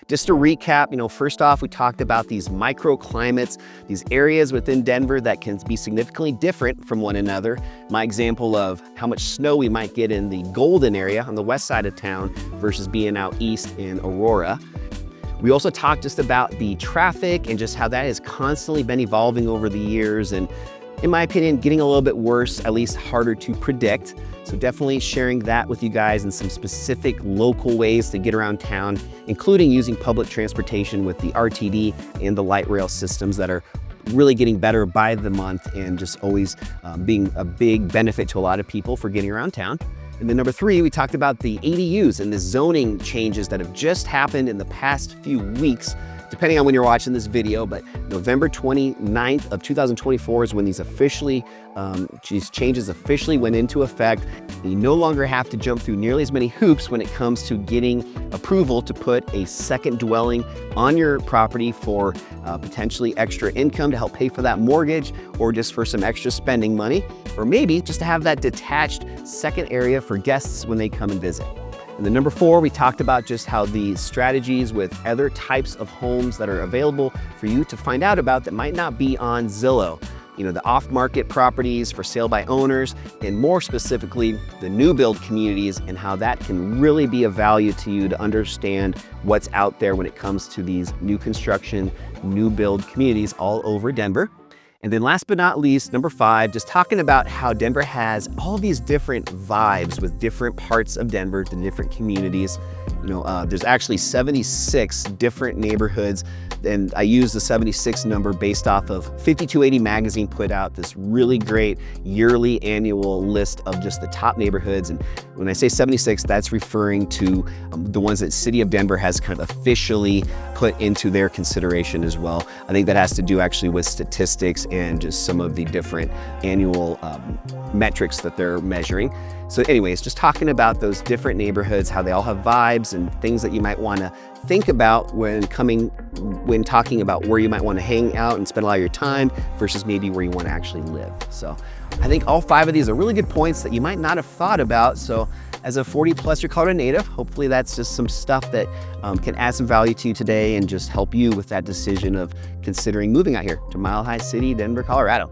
Just to recap, first off, we talked about these microclimates, these areas within Denver that can be significantly different from one another. My example of how much snow we might get in the Golden area on the west side of town versus being out east in Aurora. We also talked just about the traffic and just how that has constantly been evolving over the years and, in my opinion, getting a little bit worse, at least harder to predict. So definitely sharing that with you guys and some specific local ways to get around town, including using public transportation with the RTD and the light rail systems that are really getting better by the month and just always being a big benefit to a lot of people for getting around town. And then number 3, we talked about the ADUs and the zoning changes that have just happened in the past few weeks, depending on when you're watching this video, but November 29th of 2024 is when these changes officially went into effect. You no longer have to jump through nearly as many hoops when it comes to getting approval to put a second dwelling on your property for potentially extra income to help pay for that mortgage, or just for some extra spending money, or maybe just to have that detached second area for guests when they come and visit. And then number 4, we talked about just how the strategies with other types of homes that are available for you to find out about that might not be on Zillow. The off-market properties for sale by owners, and more specifically, the new build communities, and how that can really be of value to you to understand what's out there when it comes to these new construction, new build communities all over Denver. And then last but not least, number 5, just talking about how Denver has all these different vibes with different parts of Denver, the different communities. There's actually 76 different neighborhoods, and I use the 76 number based off of 5280 magazine put out this really great yearly annual list of just the top neighborhoods. And when I say 76, that's referring to the ones that City of Denver has kind of officially put into their consideration as well. I think that has to do actually with statistics and just some of the different annual metrics that they're measuring. So anyways, just talking about those different neighborhoods, how they all have vibes and things that you might want to think about when talking about where you might want to hang out and spend a lot of your time versus maybe where you want to actually live. So I think all 5 of these are really good points that you might not have thought about. So as a 40+ year Colorado native, hopefully that's just some stuff that can add some value to you today and just help you with that decision of considering moving out here to Mile High City, Denver, Colorado.